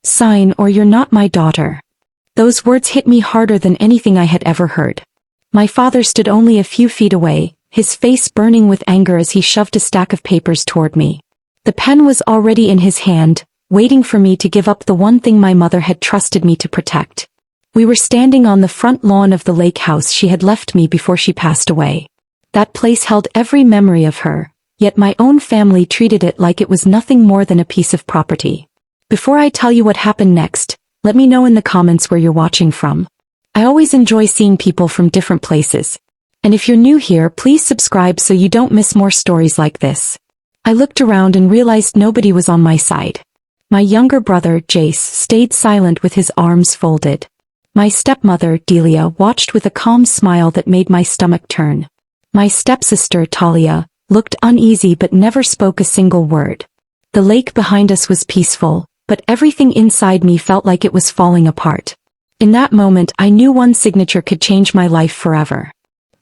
Sign or you're not my daughter. Those words hit me harder than anything I had ever heard. My father stood only a few feet away, his face burning with anger as he shoved a stack of papers toward me. The pen was already in his hand, waiting for me to give up the one thing my mother had trusted me to protect. We were standing on the front lawn of the lake house she had left me before she passed away. That place held every memory of her, yet my own family treated it like it was nothing more than a piece of property. Before I tell you what happened next, let me know in the comments where you're watching from. I always enjoy seeing people from different places. And if you're new here, please subscribe so you don't miss more stories like this. I looked around and realized nobody was on my side. My younger brother, Jace, stayed silent with his arms folded. My stepmother, Delia, watched with a calm smile that made my stomach turn. My stepsister, Talia, looked uneasy but never spoke a single word. The lake behind us was peaceful, but everything inside me felt like it was falling apart. In that moment I knew one signature could change my life forever.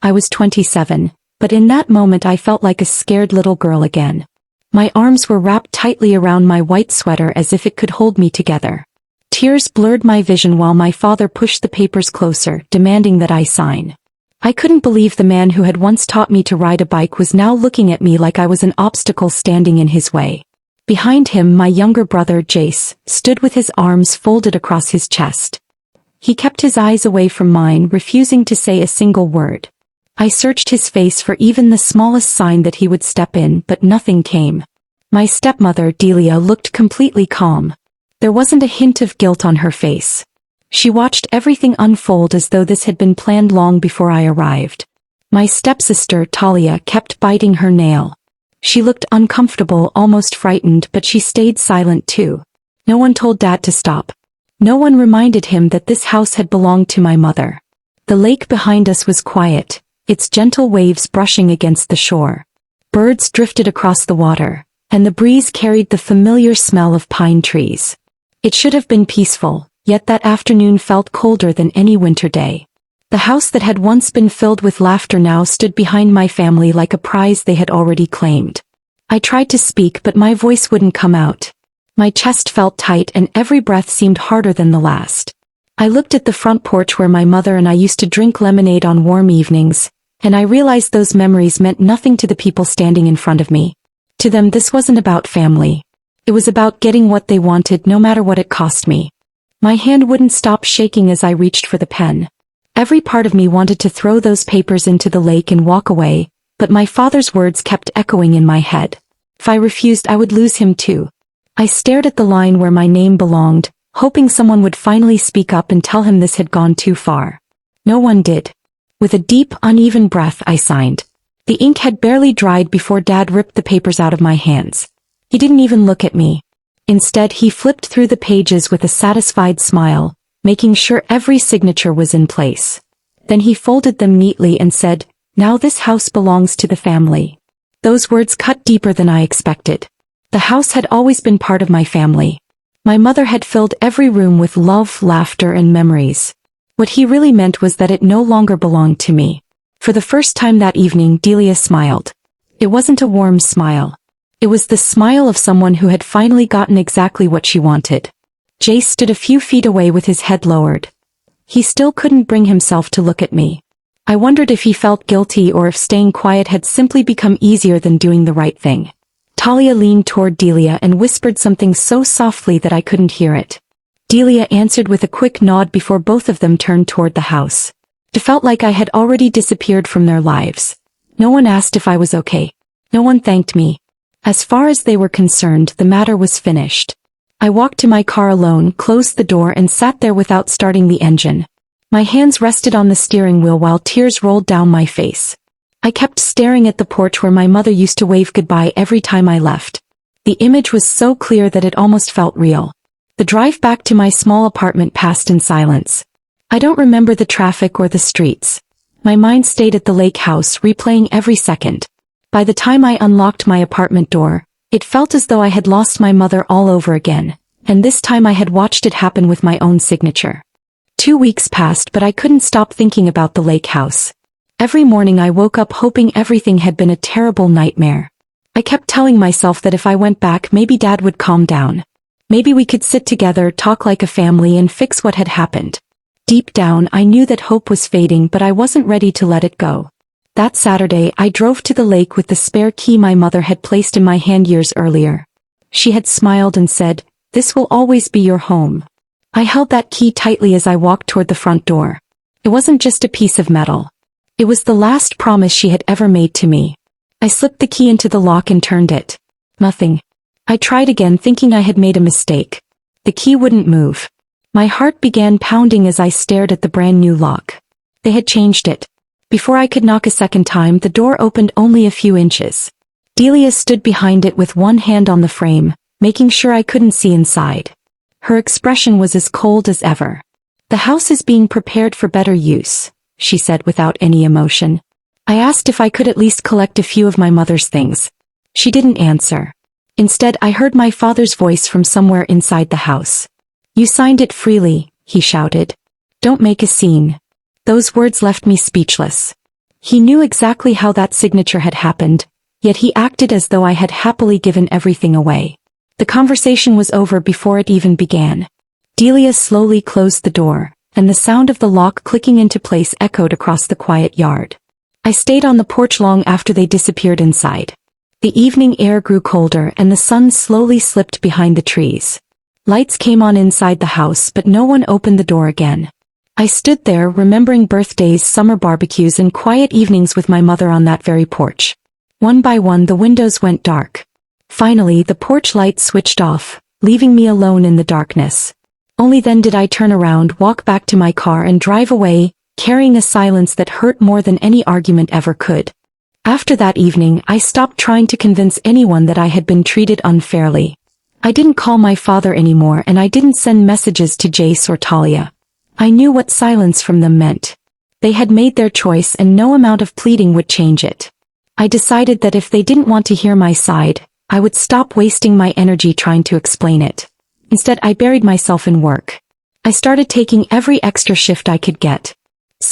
I was 27, but in that moment I felt like a scared little girl again. My arms were wrapped tightly around my white sweater as if it could hold me together. Tears blurred my vision while my father pushed the papers closer, demanding that I sign. I couldn't believe the man who had once taught me to ride a bike was now looking at me like I was an obstacle standing in his way. Behind him, my younger brother, Jace, stood with his arms folded across his chest. He kept his eyes away from mine, refusing to say a single word. I searched his face for even the smallest sign that he would step in, but nothing came. My stepmother, Delia, looked completely calm. There wasn't a hint of guilt on her face. She watched everything unfold as though this had been planned long before I arrived. My stepsister, Talia, kept biting her nail. She looked uncomfortable, almost frightened, but she stayed silent too. No one told Dad to stop. No one reminded him that this house had belonged to my mother. The lake behind us was quiet, its gentle waves brushing against the shore. Birds drifted across the water, and the breeze carried the familiar smell of pine trees. It should have been peaceful, yet that afternoon felt colder than any winter day. The house that had once been filled with laughter now stood behind my family like a prize they had already claimed. I tried to speak but my voice wouldn't come out. My chest felt tight and every breath seemed harder than the last. I looked at the front porch where my mother and I used to drink lemonade on warm evenings, and I realized those memories meant nothing to the people standing in front of me. To them this wasn't about family. It was about getting what they wanted no matter what it cost me. My hand wouldn't stop shaking as I reached for the pen. Every part of me wanted to throw those papers into the lake and walk away, but my father's words kept echoing in my head. If I refused, I would lose him too. I stared at the line where my name belonged, hoping someone would finally speak up and tell him this had gone too far. No one did. With a deep, uneven breath, I signed. The ink had barely dried before Dad ripped the papers out of my hands. He didn't even look at me. Instead, he flipped through the pages with a satisfied smile, making sure every signature was in place. Then he folded them neatly and said, "Now this house belongs to the family." Those words cut deeper than I expected. The house had always been part of my family. My mother had filled every room with love, laughter, and memories. What he really meant was that it no longer belonged to me. For the first time that evening, Delia smiled. It wasn't a warm smile. It was the smile of someone who had finally gotten exactly what she wanted. Jace stood a few feet away with his head lowered. He still couldn't bring himself to look at me. I wondered if he felt guilty or if staying quiet had simply become easier than doing the right thing. Talia leaned toward Delia and whispered something so softly that I couldn't hear it. Delia answered with a quick nod before both of them turned toward the house. It felt like I had already disappeared from their lives. No one asked if I was okay. No one thanked me. As far as they were concerned, the matter was finished. I walked to my car alone, closed the door and sat there without starting the engine. My hands rested on the steering wheel while tears rolled down my face. I kept staring at the porch where my mother used to wave goodbye every time I left. The image was so clear that it almost felt real. The drive back to my small apartment passed in silence. I don't remember the traffic or the streets. My mind stayed at the lake house, replaying every second. By the time I unlocked my apartment door, it felt as though I had lost my mother all over again, and this time I had watched it happen with my own signature. 2 weeks passed, but I couldn't stop thinking about the lake house. Every morning I woke up hoping everything had been a terrible nightmare. I kept telling myself that if I went back, maybe Dad would calm down. Maybe we could sit together, talk like a family, and fix what had happened. Deep down, I knew that hope was fading, but I wasn't ready to let it go. That Saturday, I drove to the lake with the spare key my mother had placed in my hand years earlier. She had smiled and said, "This will always be your home." I held that key tightly as I walked toward the front door. It wasn't just a piece of metal. It was the last promise she had ever made to me. I slipped the key into the lock and turned it. Nothing. I tried again, thinking I had made a mistake. The key wouldn't move. My heart began pounding as I stared at the brand new lock. They had changed it. Before I could knock a second time, the door opened only a few inches. Delia stood behind it with one hand on the frame, making sure I couldn't see inside. Her expression was as cold as ever. "The house is being prepared for better use," she said without any emotion. I asked if I could at least collect a few of my mother's things. She didn't answer. Instead, I heard my father's voice from somewhere inside the house. "You signed it freely," he shouted. "Don't make a scene." Those words left me speechless. He knew exactly how that signature had happened, yet he acted as though I had happily given everything away. The conversation was over before it even began. Delia slowly closed the door, and the sound of the lock clicking into place echoed across the quiet yard. I stayed on the porch long after they disappeared inside. The evening air grew colder and the sun slowly slipped behind the trees. Lights came on inside the house, but no one opened the door again. I stood there, remembering birthdays, summer barbecues, and quiet evenings with my mother on that very porch. One by one, the windows went dark. Finally, the porch light switched off, leaving me alone in the darkness. Only then did I turn around, walk back to my car, and drive away, carrying a silence that hurt more than any argument ever could. After that evening, I stopped trying to convince anyone that I had been treated unfairly. I didn't call my father anymore, and I didn't send messages to Jace or Talia. I knew what silence from them meant. They had made their choice, and no amount of pleading would change it. I decided that if they didn't want to hear my side, I would stop wasting my energy trying to explain it. Instead, I buried myself in work. I started taking every extra shift I could get.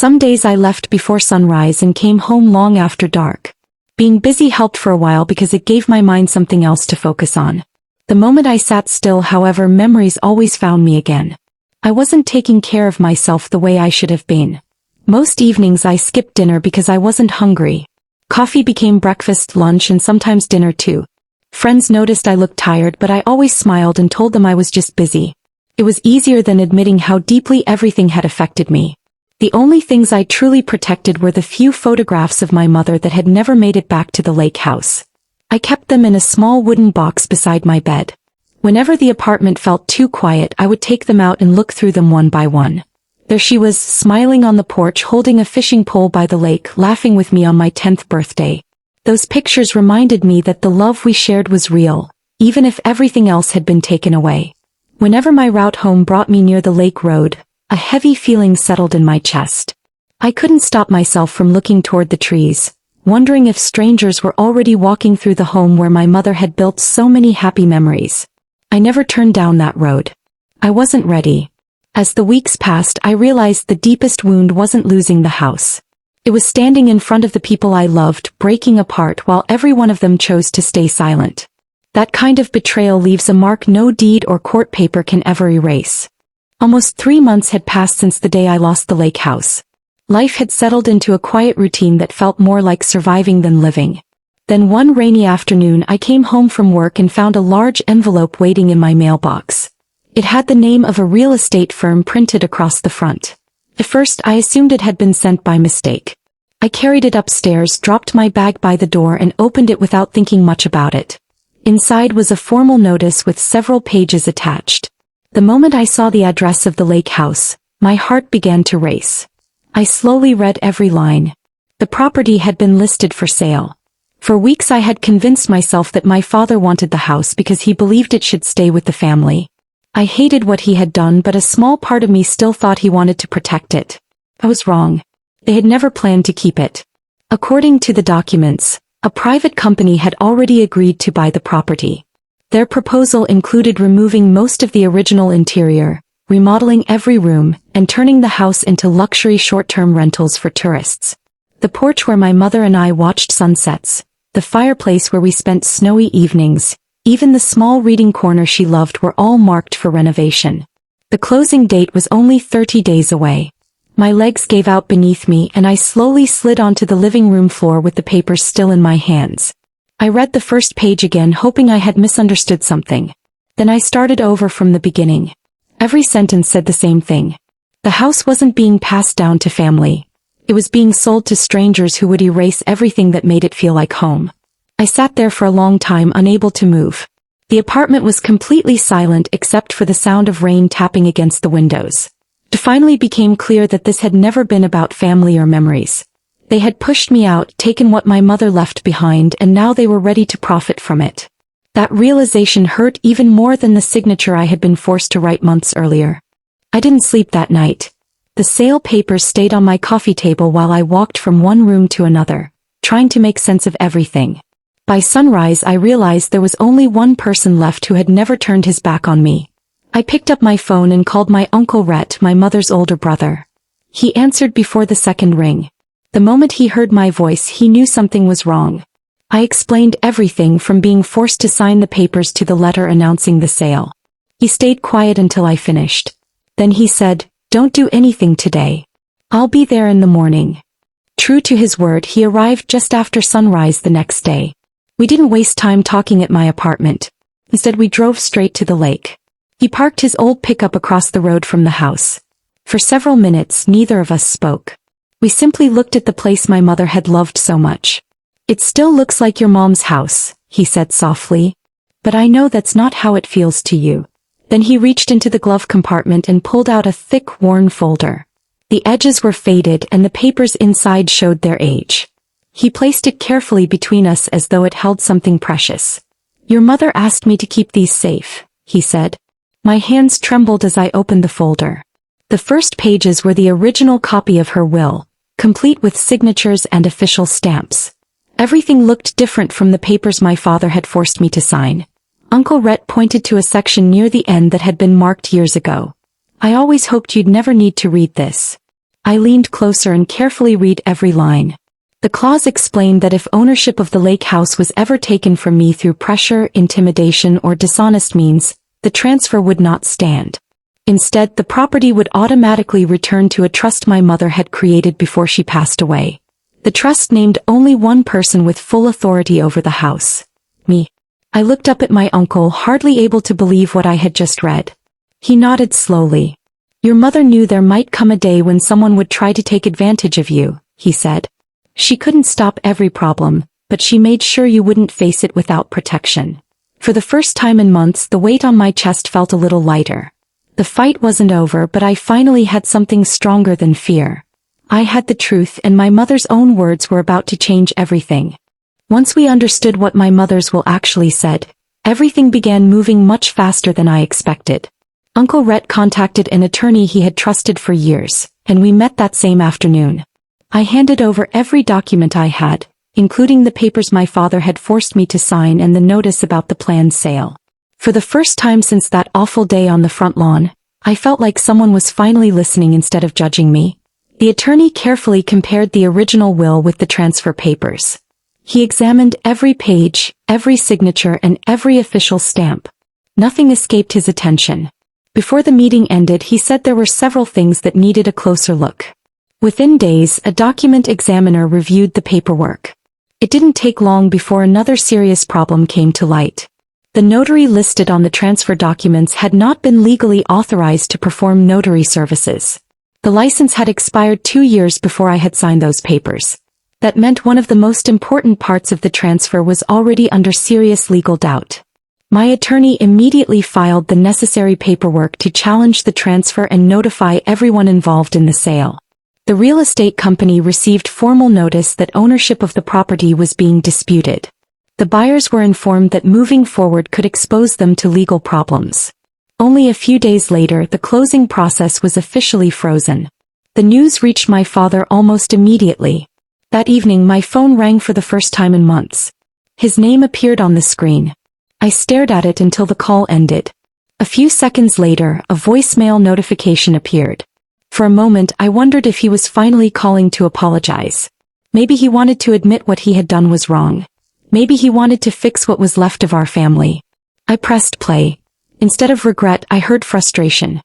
Some days I left before sunrise and came home long after dark. Being busy helped for a while because it gave my mind something else to focus on. The moment I sat still, however, memories always found me again. I wasn't taking care of myself the way I should have been. Most evenings I skipped dinner because I wasn't hungry. Coffee became breakfast, lunch, and sometimes dinner too. Friends noticed I looked tired, but I always smiled and told them I was just busy. It was easier than admitting how deeply everything had affected me. The only things I truly protected were the few photographs of my mother that had never made it back to the lake house. I kept them in a small wooden box beside my bed. Whenever the apartment felt too quiet, I would take them out and look through them one by one. There she was, smiling on the porch, holding a fishing pole by the lake, laughing with me on my 10th birthday. Those pictures reminded me that the love we shared was real, even if everything else had been taken away. Whenever my route home brought me near the lake road, a heavy feeling settled in my chest. I couldn't stop myself from looking toward the trees, wondering if strangers were already walking through the home where my mother had built so many happy memories. I never turned down that road. I wasn't ready. As the weeks passed, I realized the deepest wound wasn't losing the house. It was standing in front of the people I loved, breaking apart while every one of them chose to stay silent. That kind of betrayal leaves a mark no deed or court paper can ever erase. Almost 3 months had passed since the day I lost the lake house. Life had settled into a quiet routine that felt more like surviving than living. Then one rainy afternoon I came home from work and found a large envelope waiting in my mailbox. It had the name of a real estate firm printed across the front. At first I assumed it had been sent by mistake. I carried it upstairs, dropped my bag by the door, and opened it without thinking much about it. Inside was a formal notice with several pages attached. The moment I saw the address of the lake house, my heart began to race. I slowly read every line. The property had been listed for sale. For weeks I had convinced myself that my father wanted the house because he believed it should stay with the family. I hated what he had done, but a small part of me still thought he wanted to protect it. I was wrong. They had never planned to keep it. According to the documents, a private company had already agreed to buy the property. Their proposal included removing most of the original interior, remodeling every room, and turning the house into luxury short-term rentals for tourists. The porch where my mother and I watched sunsets, the fireplace where we spent snowy evenings, Even the small reading corner she loved were all marked for renovation. The closing date was only 30 days away. My legs gave out beneath me and I slowly slid onto the living room floor with the papers still in my hands. I read the first page again, hoping I had misunderstood something. Then I started over from the beginning. Every sentence said the same thing. The house wasn't being passed down to family. It was being sold to strangers who would erase everything that made it feel like home. I sat there for a long time, unable to move. The apartment was completely silent except for the sound of rain tapping against the windows. It finally became clear that this had never been about family or memories. They had pushed me out, taken what my mother left behind, and now they were ready to profit from it. That realization hurt even more than the signature I had been forced to write months earlier. I didn't sleep that night. The sale papers stayed on my coffee table while I walked from one room to another, trying to make sense of everything. By sunrise I realized there was only one person left who had never turned his back on me. I picked up my phone and called my Uncle Rhett, my mother's older brother. He answered before the second ring. The moment he heard my voice, he knew something was wrong. I explained everything from being forced to sign the papers to the letter announcing the sale. He stayed quiet until I finished. Then he said, "Don't do anything today. I'll be there in the morning." True to his word, he arrived just after sunrise the next day. We didn't waste time talking at my apartment. Instead, we drove straight to the lake. He parked his old pickup across the road from the house. For several minutes, neither of us spoke. We simply looked at the place my mother had loved so much. "It still looks like your mom's house," he said softly. "But I know that's not how it feels to you." Then he reached into the glove compartment and pulled out a thick, worn folder. The edges were faded and the papers inside showed their age. He placed it carefully between us as though it held something precious. "Your mother asked me to keep these safe," he said. My hands trembled as I opened the folder. The first pages were the original copy of her will, complete with signatures and official stamps. Everything looked different from the papers my father had forced me to sign. Uncle Rhett pointed to a section near the end that had been marked years ago. "I always hoped you'd never need to read this." I leaned closer and carefully read every line. The clause explained that if ownership of the lake house was ever taken from me through pressure, intimidation, or dishonest means, the transfer would not stand. Instead, the property would automatically return to a trust my mother had created before she passed away. The trust named only one person with full authority over the house. Me. I looked up at my uncle, hardly able to believe what I had just read. He nodded slowly. "Your mother knew there might come a day when someone would try to take advantage of you," he said. "She couldn't stop every problem, but she made sure you wouldn't face it without protection." For the first time in months, the weight on my chest felt a little lighter. The fight wasn't over, but I finally had something stronger than fear. I had the truth, and my mother's own words were about to change everything. Once we understood what my mother's will actually said, everything began moving much faster than I expected. Uncle Rhett contacted an attorney he had trusted for years, and we met that same afternoon. I handed over every document I had, including the papers my father had forced me to sign and the notice about the planned sale. For the first time since that awful day on the front lawn, I felt like someone was finally listening instead of judging me. The attorney carefully compared the original will with the transfer papers. He examined every page, every signature, and every official stamp. Nothing escaped his attention. Before the meeting ended, he said there were several things that needed a closer look. Within days, a document examiner reviewed the paperwork. It didn't take long before another serious problem came to light. The notary listed on the transfer documents had not been legally authorized to perform notary services. The license had expired 2 years before I had signed those papers. That meant one of the most important parts of the transfer was already under serious legal doubt. My attorney immediately filed the necessary paperwork to challenge the transfer and notify everyone involved in the sale. The real estate company received formal notice that ownership of the property was being disputed. The buyers were informed that moving forward could expose them to legal problems. Only a few days later, the closing process was officially frozen. The news reached my father almost immediately. That evening, my phone rang for the first time in months. His name appeared on the screen. I stared at it until the call ended. A few seconds later, a voicemail notification appeared. For a moment, I wondered if he was finally calling to apologize. Maybe he wanted to admit what he had done was wrong. Maybe he wanted to fix what was left of our family. I pressed play. Instead of regret, I heard frustration.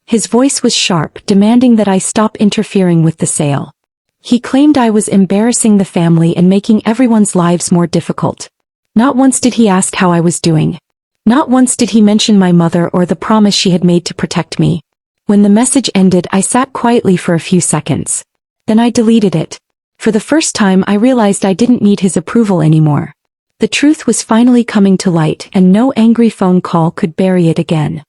His voice was sharp, demanding that I stop interfering with the sale. He claimed I was embarrassing the family and making everyone's lives more difficult. Not once did he ask how I was doing. Not once did he mention my mother or the promise she had made to protect me. When the message ended, I sat quietly for a few seconds. Then I deleted it. For the first time, I realized I didn't need his approval anymore. The truth was finally coming to light, and no angry phone call could bury it again.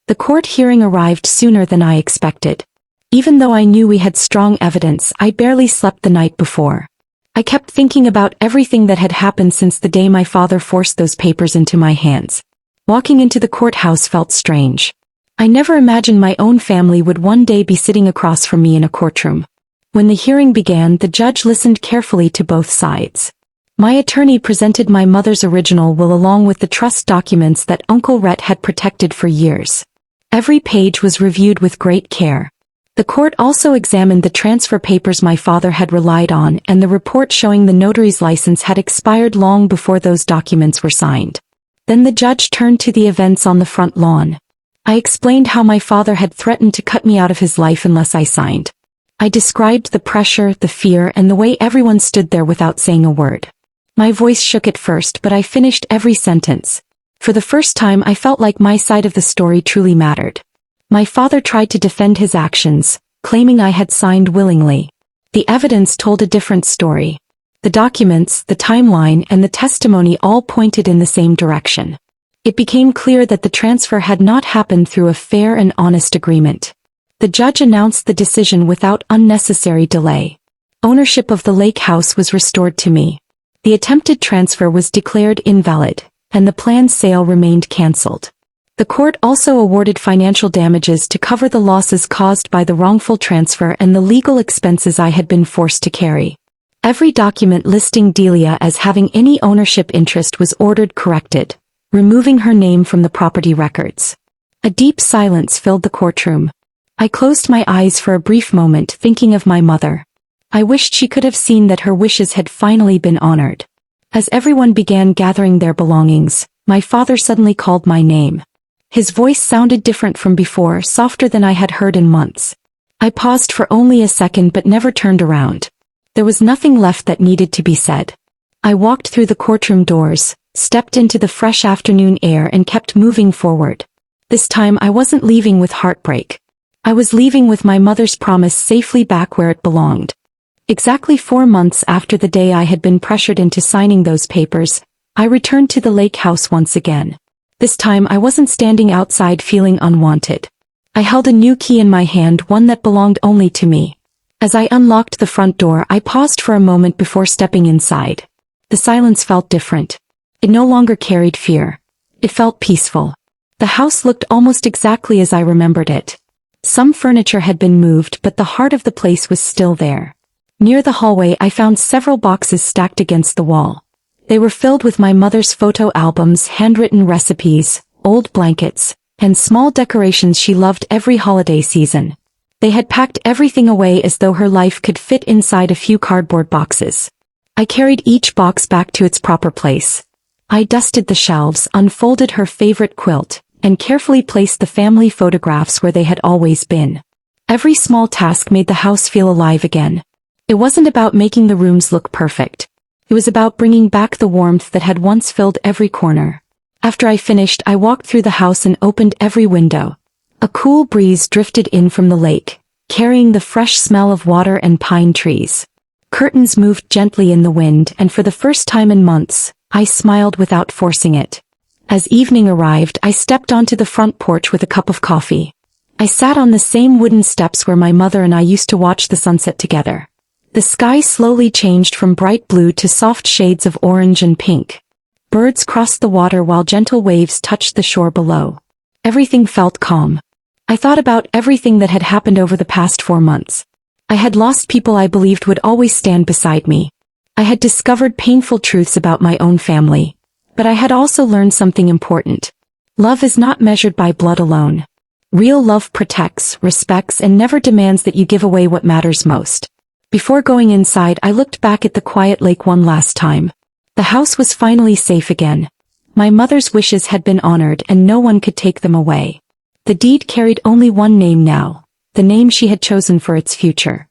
The court hearing arrived sooner than I expected. Even though I knew we had strong evidence, I barely slept the night before. I kept thinking about everything that had happened since the day my father forced those papers into my hands. Walking into the courthouse felt strange. I never imagined my own family would one day be sitting across from me in a courtroom. When the hearing began, the judge listened carefully to both sides. My attorney presented my mother's original will along with the trust documents that Uncle Rhett had protected for years. Every page was reviewed with great care. The court also examined the transfer papers my father had relied on, and the report showing the notary's license had expired long before those documents were signed. Then the judge turned to the events on the front lawn. I explained how my father had threatened to cut me out of his life unless I signed. I described the pressure, the fear, and the way everyone stood there without saying a word. My voice shook at first, but I finished every sentence. For the first time, I felt like my side of the story truly mattered. My father tried to defend his actions, claiming I had signed willingly. The evidence told a different story. The documents, the timeline, and the testimony all pointed in the same direction. It became clear that the transfer had not happened through a fair and honest agreement. The judge announced the decision without unnecessary delay. Ownership of the lake house was restored to me. The attempted transfer was declared invalid, and the planned sale remained cancelled. The court also awarded financial damages to cover the losses caused by the wrongful transfer and the legal expenses I had been forced to carry. Every document listing Delia as having any ownership interest was ordered corrected, removing her name from the property records. A deep silence filled the courtroom. I closed my eyes for a brief moment, thinking of my mother. I wished she could have seen that her wishes had finally been honored. As everyone began gathering their belongings, my father suddenly called my name. His voice sounded different from before, softer than I had heard in months. I paused for only a second but never turned around. There was nothing left that needed to be said. I walked through the courtroom doors, stepped into the fresh afternoon air and kept moving forward. This time I wasn't leaving with heartbreak. I was leaving with my mother's promise safely back where it belonged. Exactly 4 months after the day I had been pressured into signing those papers, I returned to the lake house once again. This time I wasn't standing outside feeling unwanted. I held a new key in my hand, one that belonged only to me. As I unlocked the front door, I paused for a moment before stepping inside. The silence felt different. It no longer carried fear. It felt peaceful. The house looked almost exactly as I remembered it. Some furniture had been moved, but the heart of the place was still there. Near the hallway, I found several boxes stacked against the wall. They were filled with my mother's photo albums, handwritten recipes, old blankets, and small decorations she loved every holiday season. They had packed everything away as though her life could fit inside a few cardboard boxes. I carried each box back to its proper place. I dusted the shelves, unfolded her favorite quilt, and carefully placed the family photographs where they had always been. Every small task made the house feel alive again. It wasn't about making the rooms look perfect. It was about bringing back the warmth that had once filled every corner. After I finished, I walked through the house and opened every window. A cool breeze drifted in from the lake, carrying the fresh smell of water and pine trees. Curtains moved gently in the wind, and for the first time in months, I smiled without forcing it. As evening arrived, I stepped onto the front porch with a cup of coffee. I sat on the same wooden steps where my mother and I used to watch the sunset together. The sky slowly changed from bright blue to soft shades of orange and pink. Birds crossed the water while gentle waves touched the shore below. Everything felt calm. I thought about everything that had happened over the past 4 months. I had lost people I believed would always stand beside me. I had discovered painful truths about my own family. But I had also learned something important. Love is not measured by blood alone. Real love protects, respects, and never demands that you give away what matters most. Before going inside, I looked back at the quiet lake one last time. The house was finally safe again. My mother's wishes had been honored and no one could take them away. The deed carried only one name now, the name she had chosen for its future.